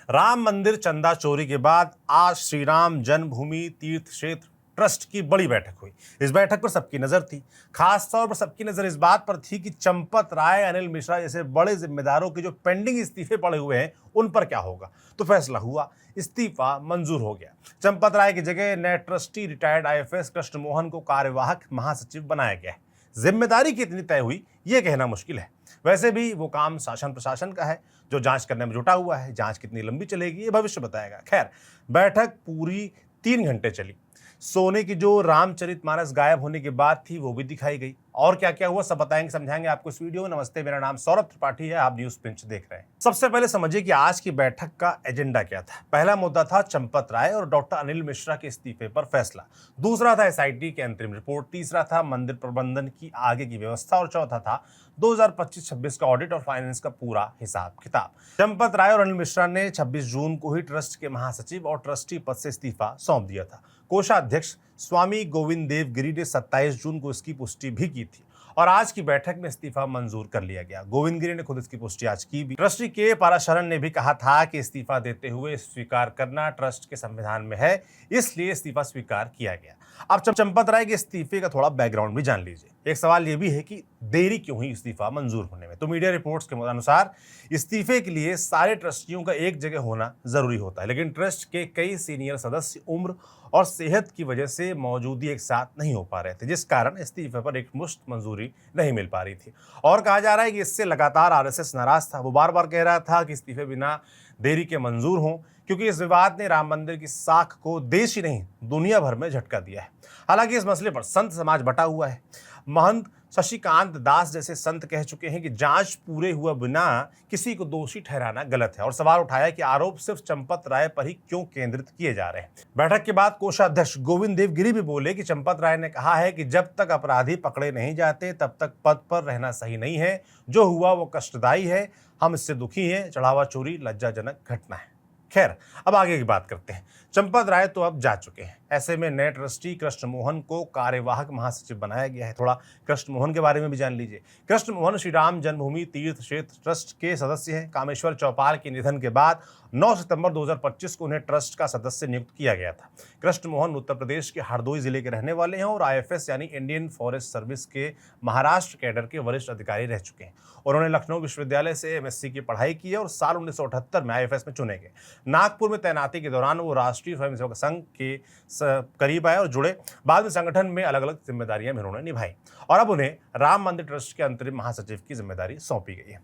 राम मंदिर चंदा चोरी के बाद आज श्री राम जन्मभूमि तीर्थ क्षेत्र ट्रस्ट की बड़ी बैठक हुई। इस बैठक पर सबकी नजर थी। खास तौर पर सबकी नजर इस बात पर थी कि चंपत राय, अनिल मिश्रा जैसे बड़े जिम्मेदारों के जो पेंडिंग इस्तीफे पड़े हुए हैं उन पर क्या होगा। तो फैसला हुआ, इस्तीफा मंजूर हो गया। चंपत राय की जगह नए trustee retired IFS Krishna Mohan को कार्यवाहक महासचिव बनाया गया है। जिम्मेदारी कितनी तय हुई ये कहना मुश्किल है। वैसे भी वो काम शासन प्रशासन का है जो जांच करने में जुटा हुआ है। जांच कितनी लंबी चलेगी ये भविष्य बताएगा। खैर, बैठक पूरी 3 घंटे चली। सोने की जो रामचरितमानस गायब होने की बात थी वो भी दिखाई गई। और क्या क्या हुआ सब बताएंगे, समझाएंगे आपको इस वीडियो में। नमस्ते, मेरा नाम सौरभ त्रिपाठी है, आप न्यूज पिंच देख रहे हैं। सबसे पहले समझिए कि आज की बैठक का एजेंडा क्या था। पहला मुद्दा था चंपत राय और डॉक्टर अनिल मिश्रा के इस्तीफे पर फैसला। दूसरा था एसआईटी की अंतरिम रिपोर्ट। तीसरा था मंदिर प्रबंधन की आगे की व्यवस्था। और चौथा था 2025-26 का ऑडिट और फाइनेंस का पूरा हिसाब किताब। चंपत राय और अनिल मिश्रा ने 26 जून को ही ट्रस्ट के महासचिव और ट्रस्टी पद से इस्तीफा सौंप दिया था। कोषाध्यक्ष स्वामी गोविंद देव गिरी ने 27 जून को इसकी पुष्टि भी की थी और आज की बैठक में इस्तीफा मंजूर कर लिया गया। गोविंद गिरी ने खुद इसकी पुष्टि आज की भी। ट्रस्टी के पाराशरण ने भी कहा था कि इस्तीफा देते हुए स्वीकार करना ट्रस्ट के संविधान में है, इसलिए इस्तीफा स्वीकार किया गया। अब चंपत राय के इस्तीफे का थोड़ा बैकग्राउंड भी जान लीजिए। एक सवाल यह भी है कि देरी क्यों हुई इस्तीफा मंजूर होने में। तो मीडिया रिपोर्ट्स के अनुसार इस्तीफे के लिए सारे ट्रस्टियों का एक जगह होना जरूरी होता है, लेकिन ट्रस्ट के कई सीनियर सदस्य उम्र और सेहत की वजह से मौजूदगी एक साथ नहीं हो पा रहे थे, जिस कारण इस्तीफे पर एक मुश्त मंजूरी नहीं मिल पा रही थी। और कहा जा रहा है कि इससे लगातार आरएसएस नाराज था। वो बार बार कह रहा था कि इस्तीफे बिना देरी के मंजूर हों, क्योंकि इस विवाद ने राम मंदिर की साख को देश ही नहीं दुनिया भर में झटका दिया है। हालांकि इस मसले पर संत समाज बटा हुआ है। महंत शशिकांत दास जैसे संत कह चुके हैं कि जांच पूरे हुए बिना किसी को दोषी ठहराना गलत है और सवाल उठाया कि आरोप सिर्फ चंपत राय पर ही क्यों केंद्रित किए जा रहे हैं। बैठक के बाद कोषाध्यक्ष गोविंद देव गिरी भी बोले कि चंपत राय ने कहा है कि जब तक अपराधी पकड़े नहीं जाते तब तक पद पर रहना सही नहीं है। जो हुआ वो कष्टदायी है, हम इससे दुखी हैं। चढ़ावा चोरी लज्जाजनक घटना है। खैर, अब आगे की बात करते हैं। चंपत राय तो अब जा चुके हैं। ऐसे में नए ट्रस्टी कृष्ण मोहन को कार्यवाहक महासचिव बनाया गया है। थोड़ा कृष्ण मोहन के बारे में भी जान लीजिए। कृष्ण मोहन श्री राम जन्मभूमि तीर्थ क्षेत्र ट्रस्ट के सदस्य हैं। कामेश्वर चौपाल के निधन के बाद 9 सितंबर 2025 को उन्हें ट्रस्ट का सदस्य नियुक्त किया गया था। कृष्ण मोहन उत्तर प्रदेश के हरदोई जिले के रहने वाले हैं और आईएफएस यानी इंडियन फॉरेस्ट सर्विस के महाराष्ट्र कैडर के वरिष्ठ अधिकारी रह चुके हैं। उन्होंने लखनऊ विश्वविद्यालय से एमएससी की पढ़ाई की है और साल 1978 में आईएफएस में चुने गए। नागपुर में तैनाती के दौरान वो राष्ट्रीय स्वयंसेवक संघ के करीब आए और जुड़े। बाद में संगठन में अलग अलग जिम्मेदारियां भी उन्होंने निभाई और अब उन्हें राम मंदिर ट्रस्ट के अंतरिम महासचिव की जिम्मेदारी सौंपी गई है।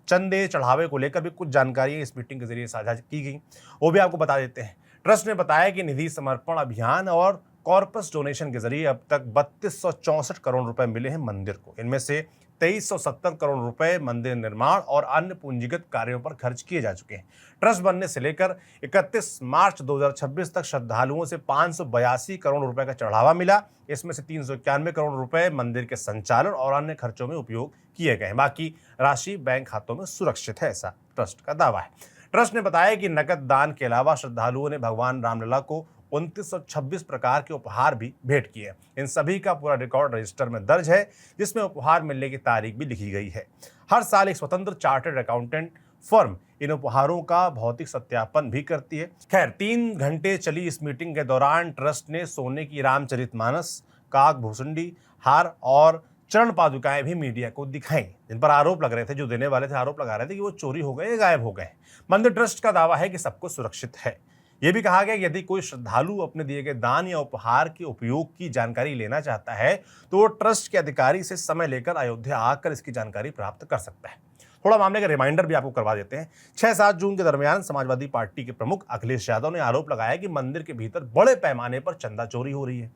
चंदे चढ़ावे को लेकर भी कुछ जानकारी इस मीटिंग के जरिए साझा की गई, वो भी आपको बता देते हैं। ट्रस्ट ने बताया कि निधि समर्पण अभियान और कॉर्पस डोनेशन के जरिए अब तक 3264 करोड़ रुपए मिले हैं मंदिर को। इनमें से 2370 करोड़ रुपए मंदिर निर्माण और अन्य पूंजीगत कार्यों पर खर्च किए जा चुके हैं। ट्रस्ट बनने से लेकर 31 मार्च 2026 तक श्रद्धालुओं से 582 करोड़ रुपए का चढ़ावा मिला। इसमें से 391 करोड़ रुपए मंदिर के संचालन और अन्य खर्चों में उपयोग किए गए हैं। बाकी राशि बैंक खातों में सुरक्षित है, ऐसा ट्रस्ट का दावा है। ट्रस्ट ने बताया कि नकद दान के अलावा श्रद्धालुओं ने भगवान रामलला को 2926 प्रकार के उपहार भी भेंट किए। इन सभी का पूरा रिकॉर्ड रजिस्टर में दर्ज है, जिसमें उपहार मिलने की तारीख भी लिखी गई है। हर साल एक स्वतंत्र चार्टर्ड अकाउंटेंट फर्म इन उपहारों का भौतिक सत्यापन भी करती है। खैर, 3 घंटे चली इस मीटिंग के दौरान ट्रस्ट ने सोने की रामचरितमानस, काक भूसुंडी, हार और चरण पादुकाएं भी मीडिया को दिखाई, जिन पर आरोप लग रहे थे, जो देने वाले थे आरोप लगा रहे थे कि वो चोरी हो गए या गायब हो गए। मंदिर ट्रस्ट का दावा है कि सब कुछ सुरक्षित है। यह भी कहा गया कि यदि कोई श्रद्धालु अपने दिए गए दान या उपहार के उपयोग की जानकारी लेना चाहता है तो वो ट्रस्ट के अधिकारी से समय लेकर अयोध्या आकर इसकी जानकारी प्राप्त कर सकता है। थोड़ा मामले का रिमाइंडर भी आपको करवा देते हैं। 6-7 जून के दरमियान समाजवादी पार्टी के प्रमुख अखिलेश यादव ने आरोप लगाया कि मंदिर के भीतर बड़े पैमाने पर चंदा चोरी हो रही है।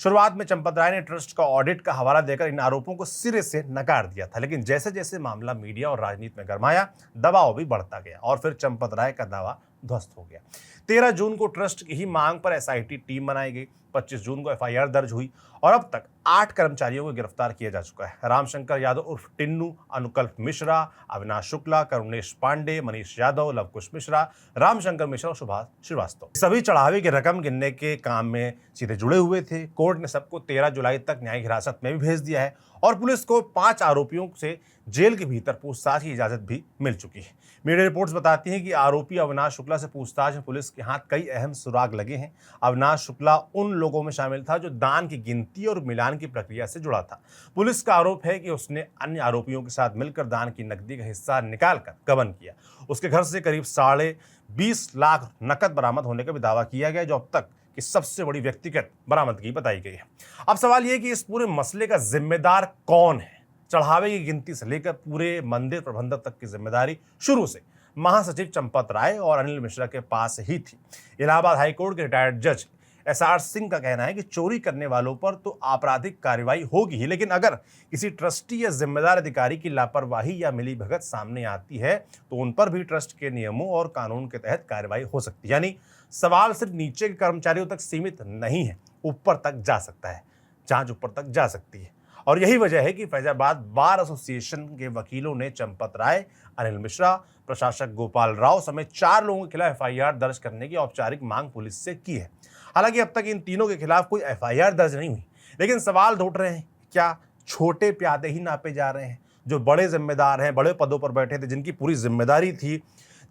शुरुआत में चंपत राय ने ट्रस्ट का ऑडिट का हवाला देकर इन आरोपों को सिरे से नकार दिया था, लेकिन जैसे जैसे मामला मीडिया और राजनीति में गरमाया, दबाव भी बढ़ता गया और फिर चंपत राय का दावा ध्वस्त हो गया। 13 जून को ट्रस्ट की ही मांग पर एसआईटी टीम बनाई गई। 25 जून को एफआईआर दर्ज हुई और अब तक 8 कर्मचारियों को गिरफ्तार किया जा चुका है। रामशंकर यादव उर्फ टिन्नू, अनुकल्प मिश्रा, अविनाश शुक्ला, करुणेश पांडे, मनीष यादव, लवकुश मिश्रा, रामशंकर मिश्रा और सुभाष श्रीवास्तव सभी चढ़ावे की रकम गिनने के काम में सीधे जुड़े हुए थे। कोर्ट ने सबको 13 जुलाई तक न्यायिक हिरासत में भी भेज दिया है और पुलिस को 5 आरोपियों से जेल के भीतर पूछताछ की इजाजत भी मिल चुकी है। मीडिया रिपोर्ट्स बताती हैं कि आरोपी अविनाश शुक्ला से पूछताछ में पुलिस के हाथ कई अहम सुराग लगे हैं। अविनाश शुक्ला उन लोगों में शामिल था जो दान की गिनती और मिलान की प्रक्रिया से जुड़ा था। पुलिस का आरोप है कि उसने अन्य आरोपियों के साथ मिलकर दान की नकदी का हिस्सा निकालकर गबन किया। उसके घर से करीब 20.5 लाख नकद बरामद होने का भी दावा किया गया, जो अब तक की सबसे बड़ी व्यक्तिगत बरामदगी बताई गई है। अब सवाल यह कि इस पूरे मसले का जिम्मेदार कौन है। चढ़ावे की गिनती से लेकर पूरे मंदिर प्रबंधक तक की जिम्मेदारी शुरू से महासचिव चंपत राय और अनिल मिश्रा के पास ही थी। इलाहाबाद हाईकोर्ट के रिटायर्ड जज SR सिंह का कहना है कि चोरी करने वालों पर तो आपराधिक कार्रवाई होगी ही, लेकिन अगर किसी ट्रस्टी या जिम्मेदार अधिकारी की लापरवाही या मिलीभगत सामने आती है तो उन पर भी ट्रस्ट के नियमों और कानून के तहत कार्रवाई हो सकती है। यानी सवाल सिर्फ नीचे के कर्मचारियों तक सीमित नहीं है, ऊपर तक जा सकता है, जांच ऊपर तक जा सकती है। और यही वजह है कि फैजाबाद बार एसोसिएशन के वकीलों ने चंपत राय, अनिल मिश्रा, प्रशासक गोपाल राव समेत 4 लोगों के खिलाफ FIR दर्ज करने की औपचारिक मांग पुलिस से की है। हालांकि अब तक इन तीनों के खिलाफ कोई FIR दर्ज नहीं हुई, लेकिन सवाल उठ रहे हैं, क्या छोटे प्यादे ही नापे जा रहे हैं? जो बड़े जिम्मेदार हैं, बड़े पदों पर बैठे थे, जिनकी पूरी जिम्मेदारी थी,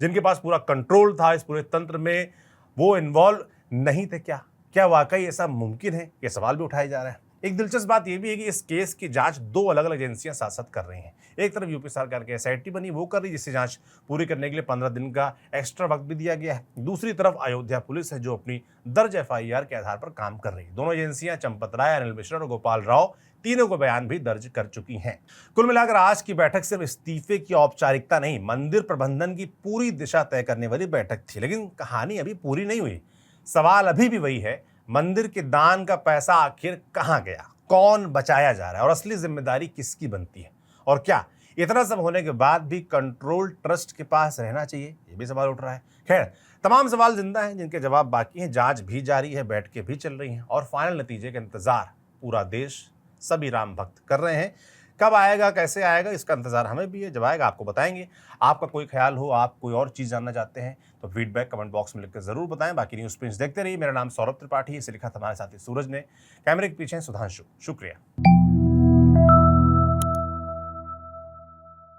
जिनके पास पूरा कंट्रोल था इस पूरे तंत्र में, वो इन्वॉल्व नहीं थे क्या वाकई ऐसा मुमकिन है? ये सवाल भी उठाए जा रहे हैं। एक दिलचस्प बात यह भी है कि इस केस की जांच 2 अलग-अलग एजेंसियां साथ-साथ कर रही हैं। एक तरफ यूपी सरकार की SIT बनी, वो कर रही है, जिससे जांच पूरी करने के लिए 15 दिन का एक्स्ट्रा वक्त भी दिया गया है। दूसरी तरफ अयोध्या पुलिस है, जो अपनी दर्ज FIR के आधार पर काम कर रही है। दोनों एजेंसियां चंपत राय, अनिल मिश्रा और गोपाल राव तीनों को बयान भी दर्ज कर चुकी हैं। कुल मिलाकर आज की बैठक सिर्फ इस्तीफे की औपचारिकता नहीं, मंदिर प्रबंधन की पूरी दिशा तय करने वाली बैठक थी। लेकिन कहानी अभी पूरी नहीं हुई। सवाल अभी भी वही है, मंदिर के दान का पैसा आखिर कहां गया, कौन बचाया जा रहा है और असली जिम्मेदारी किसकी बनती है? और क्या इतना सब होने के बाद भी कंट्रोल ट्रस्ट के पास रहना चाहिए? ये भी सवाल उठ रहा है। खैर, तमाम सवाल जिंदा हैं, जिनके जवाब बाकी हैं। जांच भी जारी है, बैठकें भी चल रही हैं और फाइनल नतीजे का इंतजार पूरा देश, सभी राम भक्त कर रहे हैं। कब आएगा, कैसे आएगा, इसका इंतजार हमें भी है। जब आएगा आपको बताएंगे। आपका कोई ख्याल हो, आप कोई और चीज़ जानना चाहते हैं तो फीडबैक कमेंट बॉक्स में लिखकर जरूर बताएं। बाकी न्यूज़ प्रिंट्स देखते रहिए। मेरा नाम सौरभ त्रिपाठी, इसे लिखा था हमारे साथी सूरज ने। कैमरे के पीछे सुधांशु। शुक्रिया।